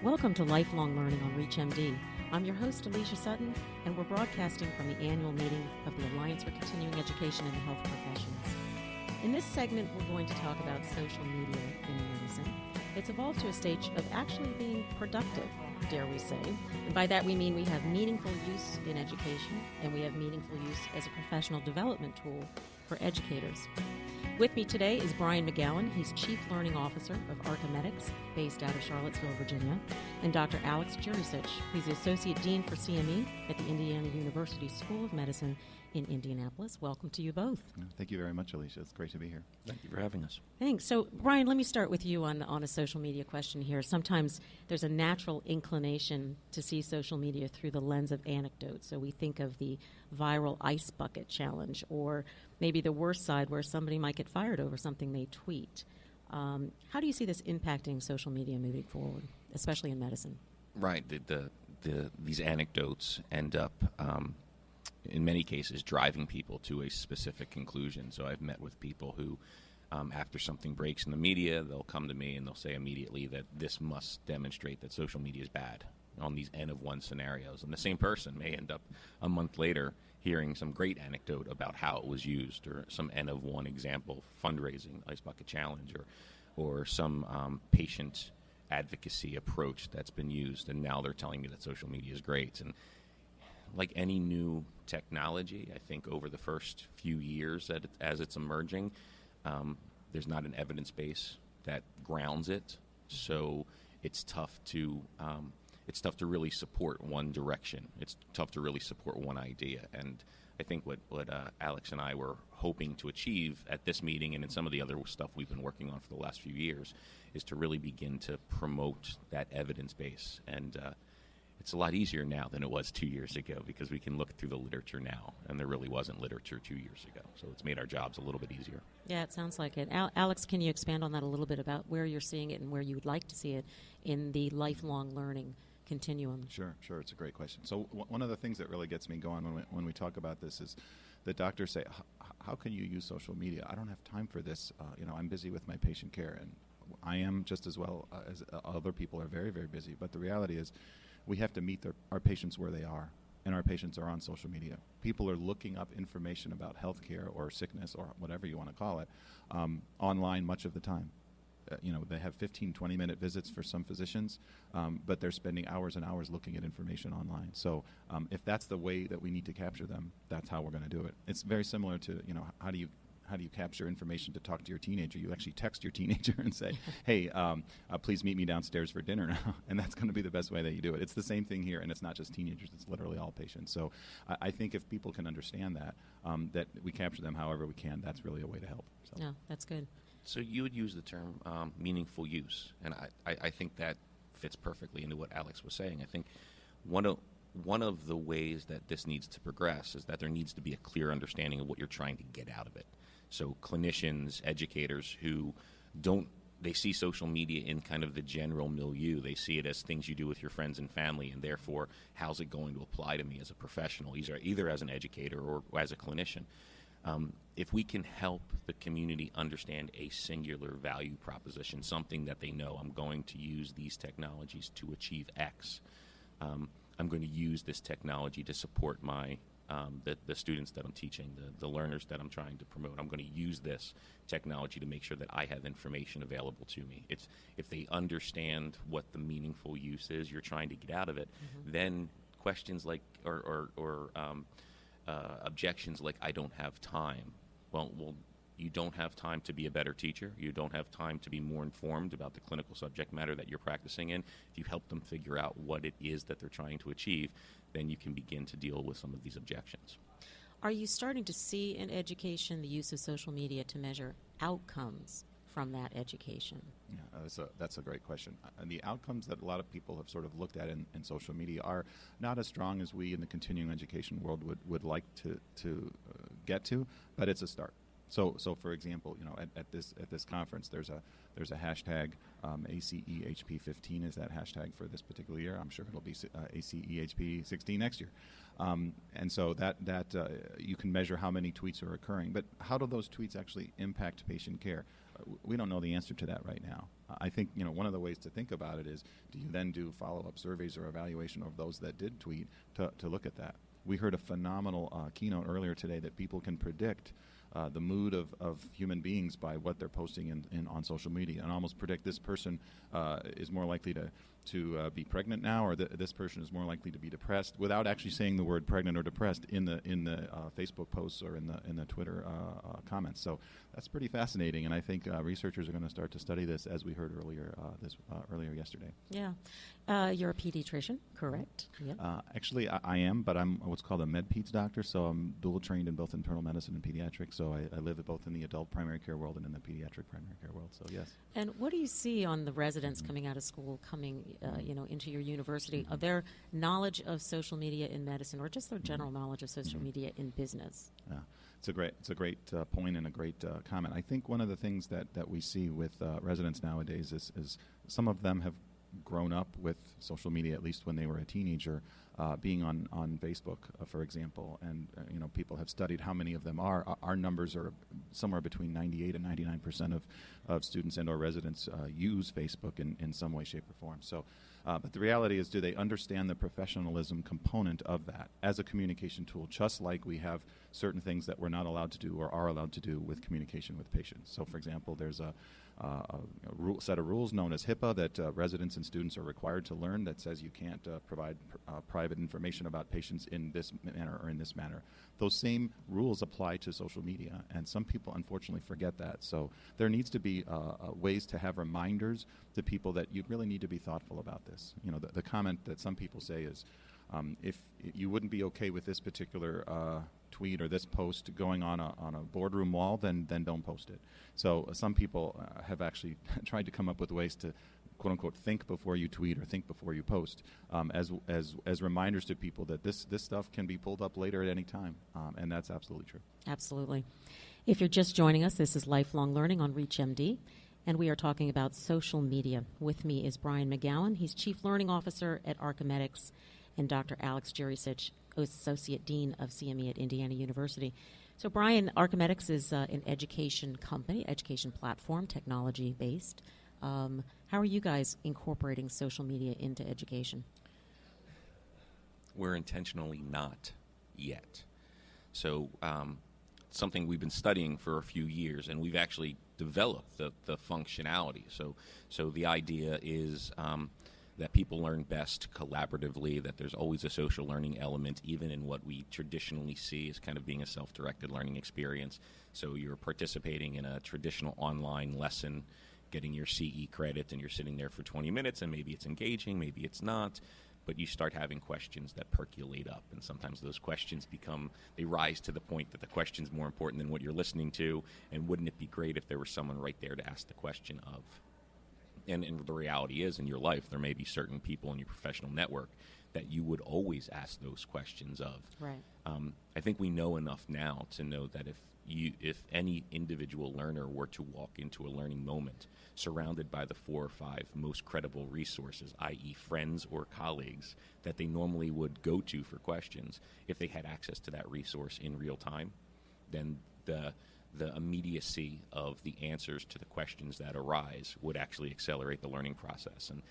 Welcome to Lifelong Learning on ReachMD. I'm your host, Alicia Sutton, and we're broadcasting from the annual meeting of the Alliance for Continuing Education in the Health Professions. In this segment, we're going to talk about social media in medicine. It's evolved to a stage of actually being productive, dare we say. And by that we mean we have meaningful use in education, and we have meaningful use as a professional development tool for educators. With me today is Brian McGowan. He's Chief Learning Officer of Archimedics, based out of Charlottesville, Virginia, and Dr. Alex Djuricich. He's the Associate Dean for CME at the Indiana University School of Medicine in Indianapolis. Welcome to you both. Thank you very much, Alicia. It's great to be here. Thank you for having us. Thanks. So, Brian, let me start with you on a social media question here. Sometimes there's a natural inclination to see social media through the lens of anecdotes. So we think of the viral ice bucket challenge, or maybe the worst side where somebody might get fired over something they tweet. How do you see this impacting social media moving forward, especially in medicine? Right. These anecdotes end up, in many cases, driving people to a specific conclusion. So I've met with people who, after something breaks in the media, they'll come to me and they'll say immediately that this must demonstrate that social media is bad on these N of 1 scenarios. And the same person may end up a month later hearing some great anecdote about how it was used, or some N of 1 example, fundraising, Ice Bucket Challenge, or some patient advocacy approach that's been used, and now they're telling me that social media is great. And like any new technology, I think over the first few years as it's emerging, there's not an evidence base that grounds it, so it's tough to really support one direction. It's tough to really support one idea. And I think what Alex and I were hoping to achieve at this meeting and in some of the other stuff we've been working on for the last few years is to really begin to promote that evidence base. And it's a lot easier now than it was 2 years ago, because we can look through the literature now, and there really wasn't literature 2 years ago. So it's made our jobs a little bit easier. Yeah, it sounds like it. Alex, can you expand on that a little bit about where you're seeing it and where you would like to see it in the lifelong learning continuum? Sure. It's a great question. So one of the things that really gets me going when we talk about this is the doctors say, how can you use social media? I don't have time for this. I'm busy with my patient care, and I am just as well as other people are very, very busy. But the reality is we have to meet our patients where they are, and our patients are on social media. People are looking up information about healthcare or sickness or whatever you want to call it online much of the time. They have 15, 20-minute visits for some physicians, but they're spending hours and hours looking at information online. So if that's the way that we need to capture them, that's how we're going to do it. It's very similar to, how do you capture information to talk to your teenager? You actually text your teenager and say, hey, please meet me downstairs for dinner now. And that's going to be the best way that you do it. It's the same thing here, and it's not just teenagers. It's literally all patients. So I think if people can understand that we capture them however we can, that's really a way to help. So. No, that's good. So you would use the term meaningful use, and I think that fits perfectly into what Alex was saying. I think one of the ways that this needs to progress is that there needs to be a clear understanding of what you're trying to get out of it. So clinicians, educators who they see social media in kind of the general milieu. They see it as things you do with your friends and family, and therefore, how's it going to apply to me as a professional, either as an educator or as a clinician? If we can help the community understand a singular value proposition, something that they know, I'm going to use these technologies to achieve X. I'm going to use this technology to support my the students that I'm teaching, the learners that I'm trying to promote. I'm going to use this technology to make sure that I have information available to me. If they understand what the meaningful use is you're trying to get out of it, then questions like objections like I don't have time. Well, you don't have time to be a better teacher. You don't have time to be more informed about the clinical subject matter that you're practicing in. If you help them figure out what it is that they're trying to achieve, then you can begin to deal with some of these objections. Are you starting to see in education the use of social media to measure outcomes from that education? Yeah, that's a great question. And the outcomes that a lot of people have sort of looked at in social media are not as strong as we in the continuing education world would like to get to, but it's a start. So for example, at this conference, there's a hashtag ACEHP15 is that hashtag for this particular year. I'm sure it'll be ACEHP16 next year. And so that you can measure how many tweets are occurring. But how do those tweets actually impact patient care? We don't know the answer to that right now. I think one of the ways to think about it is, do you then do follow-up surveys or evaluation of those that did tweet to look at that? We heard a phenomenal keynote earlier today that people can predict the mood of human beings by what they're posting on social media, and almost predict this person is more likely to be pregnant now, or this person is more likely to be depressed, without actually saying the word pregnant or depressed in the Facebook posts or in the Twitter comments. So that's pretty fascinating, and I think researchers are going to start to study this, as we heard earlier yesterday. Yeah. You're a pediatrician, correct? Yeah. Actually, I am, but I'm what's called a med-peds doctor, so I'm dual trained in both internal medicine and pediatrics, so I live both in the adult primary care world and in the pediatric primary care world, so yes. And what do you see on the residents coming out of school, into your university, of their knowledge of social media in medicine, or just their general knowledge of social media in business? Yeah. It's a great point and a great comment. I think one of the things that we see with residents nowadays is some of them have grown up with social media, at least when they were a teenager, being on Facebook, for example, and people have studied how many of them are. Our numbers are somewhere between 98 and 99% of students and or residents use Facebook in some way, shape, or form. So, but the reality is, do they understand the professionalism component of that as a communication tool, just like we have certain things that we're not allowed to do or are allowed to do with communication with patients? So, for example, there's a set of rules known as HIPAA that residents and students are required to learn that says you can't provide private information about patients in this manner or in this manner. Those same rules apply to social media, and some people unfortunately forget that. So there needs to be ways to have reminders to people that you really need to be thoughtful about this. The comment that some people say is, if you wouldn't be okay with this particular tweet or this post going on a boardroom wall, then don't post it. So some people have actually tried to come up with ways to, quote unquote, think before you tweet or think before you post, as reminders to people that this stuff can be pulled up later at any time, and that's absolutely true. Absolutely. If you're just joining us, this is Lifelong Learning on ReachMD, and we are talking about social media. With me is Brian McGowan. He's Chief Learning Officer at Archimedics, and Dr. Alex Djuricich, Associate Dean of CME at Indiana University. So, Brian, Archimedics is an education company, education platform, technology-based. How are you guys incorporating social media into education? We're intentionally not yet. So, something we've been studying for a few years, and we've actually developed the functionality. So the idea is that people learn best collaboratively, that there's always a social learning element, even in what we traditionally see as kind of being a self-directed learning experience. So you're participating in a traditional online lesson, getting your CE credit, and you're sitting there for 20 minutes, and maybe it's engaging, maybe it's not, but you start having questions that percolate up, and sometimes those questions they rise to the point that the question's more important than what you're listening to, and wouldn't it be great if there was someone right there to ask the question of? And the reality is, in your life, there may be certain people in your professional network that you would always ask those questions of. Right. I think we know enough now to know that if any individual learner were to walk into a learning moment surrounded by the 4 or 5 most credible resources, i.e. friends or colleagues, that they normally would go to for questions, if they had access to that resource in real time, then the immediacy of the answers to the questions that arise would actually accelerate the learning process. And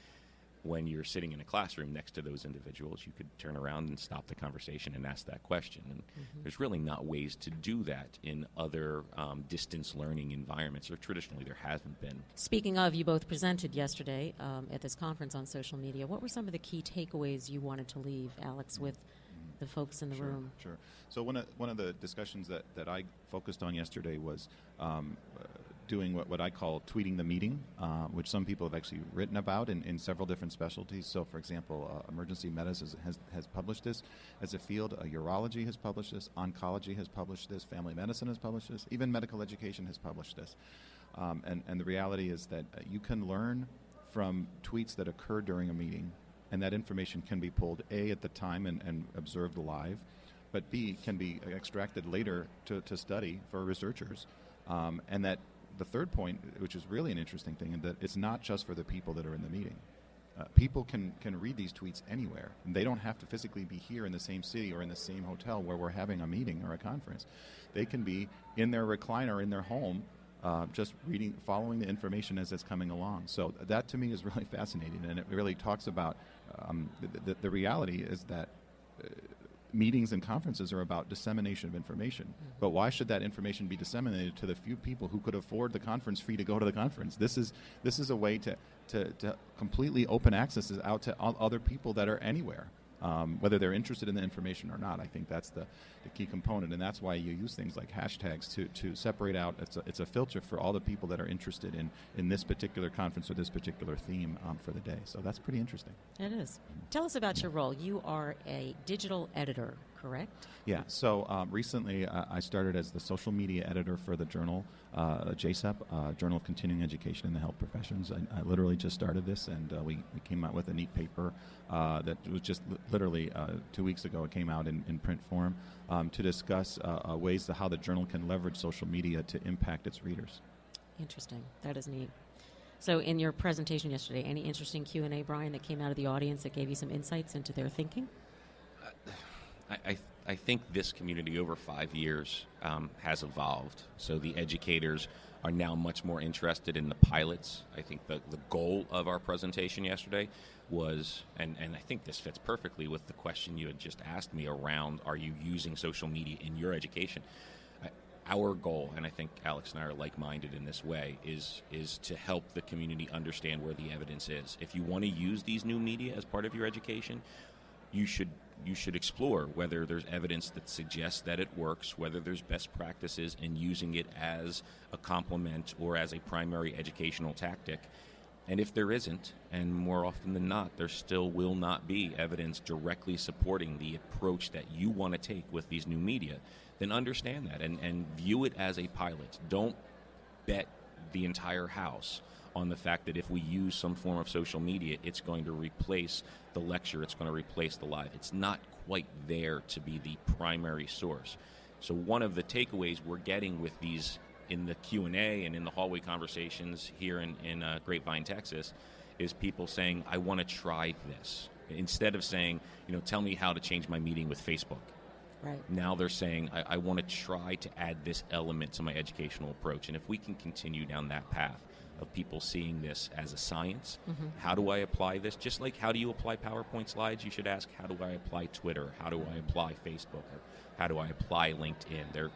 when you're sitting in a classroom next to those individuals, you could turn around and stop the conversation and ask that question. And there's really not ways to do that in other distance learning environments, or traditionally there hasn't been. Speaking of, you both presented yesterday at this conference on social media. What were some of the key takeaways you wanted to leave, Alex, with the folks in the room? Sure. So one of the discussions that I focused on yesterday was doing what I call tweeting the meeting, which some people have actually written about in several different specialties. So, for example, emergency medicine has published this as a field. Urology has published this. Oncology has published this. Family medicine has published this. Even medical education has published this. And the reality is that you can learn from tweets that occur during a meeting, and that information can be pulled, A, at the time and observed live, but B, can be extracted later to study for researchers, and that the third point, which is really an interesting thing, is that it's not just for the people that are in the meeting. People can read these tweets anywhere. And they don't have to physically be here in the same city or in the same hotel where we're having a meeting or a conference. They can be in their recliner in their home, just reading, following the information as it's coming along. So that to me is really fascinating, and it really talks about the reality is that meetings and conferences are about dissemination of information. Mm-hmm. But why should that information be disseminated to the few people who could afford the conference fee to go to the conference? This is a way to completely open access out to other people that are anywhere. Whether they're interested in the information or not. I think that's the key component, and that's why you use things like hashtags to separate out. It's a filter for all the people that are interested in this particular conference or this particular theme for the day. So that's pretty interesting. It is. Tell us about your role. You are a digital editor, correct? Yeah. So recently I started as the social media editor for the journal, JSEP, Journal of Continuing Education in the Health Professions. I literally just started this, and we came out with a neat paper that was just literally 2 weeks ago. It came out in print form to discuss ways to how the journal can leverage social media to impact its readers. Interesting. That is neat. So in your presentation yesterday, any interesting Q&A, Brian, that came out of the audience that gave you some insights into their thinking? I think this community over 5 years has evolved. So the educators are now much more interested in the pilots. I think the goal of our presentation yesterday was, and I think this fits perfectly with the question you had just asked me around, are you using social media in your education? Our goal, and I think Alex and I are like-minded in this way, is to help the community understand where the evidence is. If you want to use these new media as part of your education, you should explore whether there's evidence that suggests that it works, whether there's best practices in using it as a complement or as a primary educational tactic. And if there isn't, and more often than not, there still will not be evidence directly supporting the approach that you want to take with these new media, then understand that and view it as a pilot. Don't bet the entire house on the fact that if we use some form of social media, it's going to replace the lecture, it's going to replace the live. It's not quite there to be the primary source. So one of the takeaways we're getting with these in the Q&A and in the hallway conversations here in Grapevine, Texas, is people saying, I want to try this. Instead of saying, tell me how to change my meeting with Facebook. Right. Now they're saying, I want to try to add this element to my educational approach. And if we can continue down that path of people seeing this as a science, mm-hmm. How do I apply this? Just like how do you apply PowerPoint slides, you should ask, how do I apply Twitter? How do I apply Facebook? Or how do I apply LinkedIn?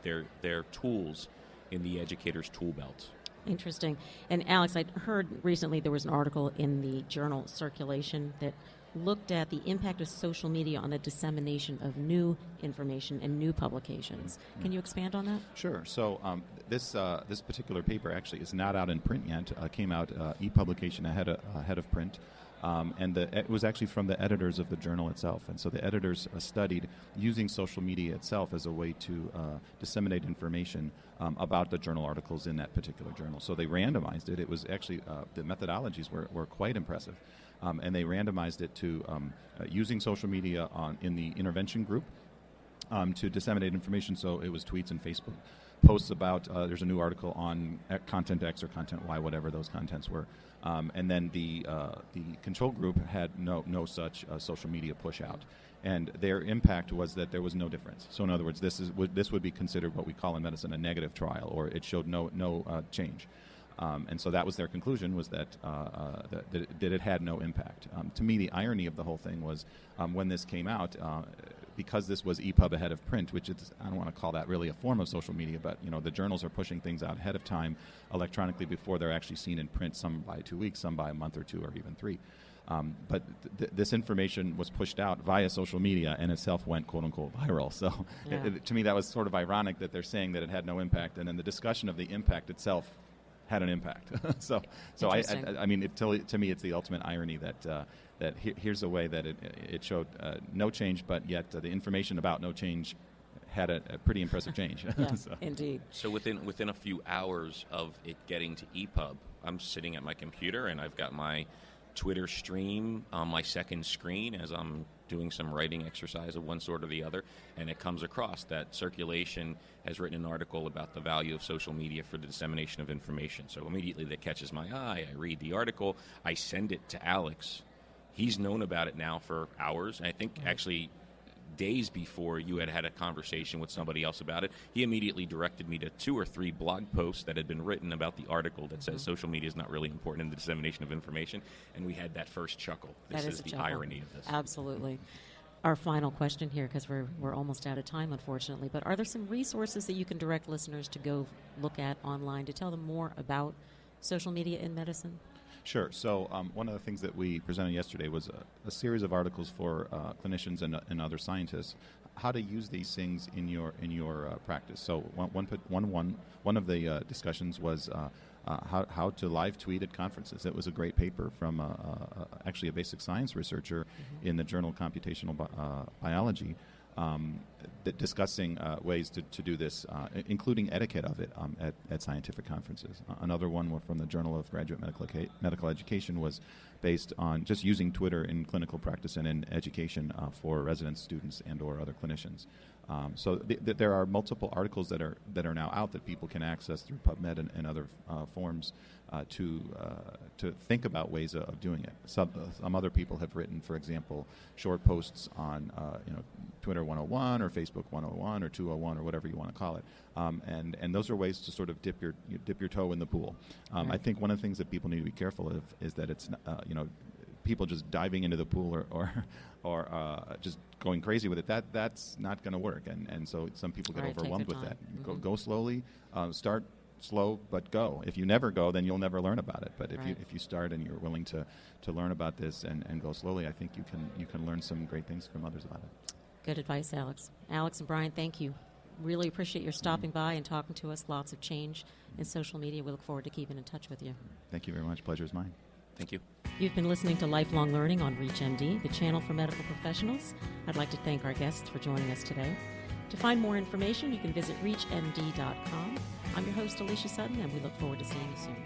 They're tools in the educator's tool belt. Interesting. And Alex, I heard recently there was an article in the journal Circulation that looked at the impact of social media on the dissemination of new information and new publications. Can you expand on that? Sure. So this particular paper actually is not out in print yet. Came out e-publication ahead of print. And it was actually from the editors of the journal itself. And so the editors studied using social media itself as a way to disseminate information about the journal articles in that particular journal. So they randomized it. It was actually, the methodologies were quite impressive. And they randomized it to using social media in the intervention group to disseminate information. So it was tweets and Facebook posts about there's a new article on content X or content Y, whatever those contents were. And then the control group had no such social media push out. And their impact was that there was no difference. So in other words, this would be considered what we call in medicine a negative trial, or it showed no change. And so that was their conclusion, was that it had no impact. To me, the irony of the whole thing was when this came out, because this was EPUB ahead of print, which is, I don't want to call that really a form of social media, but the journals are pushing things out ahead of time electronically before they're actually seen in print, some by 2 weeks, some by a month or two, or even 3. But this information was pushed out via social media and itself went, quote-unquote, viral. So to me, that was sort of ironic that they're saying that it had no impact, and then the discussion of the impact itself had an impact. so I mean, to me, it's the ultimate irony that here's a way that it showed no change, but yet the information about no change had a pretty impressive change. Yeah, so. Indeed. So within a few hours of it getting to EPUB, I'm sitting at my computer and I've got my Twitter stream on my second screen as I'm doing some writing exercise of one sort or the other, and it comes across that Circulation has written an article about the value of social media for the dissemination of information. So immediately that catches my eye. I read the article. I send it to Alex. He's known about it now for hours. And I think actually days before you had a conversation with somebody else about it, he immediately directed me to 2 or 3 blog posts that had been written about the article that says social media is not really important in the dissemination of information, and we had that first chuckle. This is the irony of this. Absolutely. Our final question here, because we're almost out of time, unfortunately, but are there some resources that you can direct listeners to go look at online to tell them more about social media in medicine? Sure. So one of the things that we presented yesterday was a series of articles for clinicians and other scientists, how to use these things in your practice. So one of the discussions was how to live tweet at conferences. It was a great paper from actually a basic science researcher in the journal Computational Biology. Discussing ways to do this, including etiquette of it at scientific conferences. Another one from the Journal of Graduate Medical Education was based on just using Twitter in clinical practice and in education for residents, students, and or other clinicians. So there are multiple articles that are now out that people can access through PubMed and other forms to think about ways of doing it. Some other people have written, for example, short posts on Twitter 101 or Facebook 101 or 201 or whatever you want to call it, and those are ways to sort of dip your toe in the pool. Right. I think one of the things that people need to be careful of is that it's people just diving into the pool or just going crazy with it. That's not going to work, and so some people get overwhelmed with that. Go slowly, start slow, but go. If you never go, then you'll never learn about it. But if you start and you're willing to learn about this and go slowly, I think you can learn some great things from others about it. Good advice, Alex. Alex and Brian, thank you. Really appreciate your stopping by and talking to us. Lots of change in social media. We look forward to keeping in touch with you. Thank you very much. Pleasure is mine. Thank you. You've been listening to Lifelong Learning on ReachMD, the channel for medical professionals. I'd like to thank our guests for joining us today. To find more information, you can visit reachmd.com. I'm your host, Alicia Sutton, and we look forward to seeing you soon.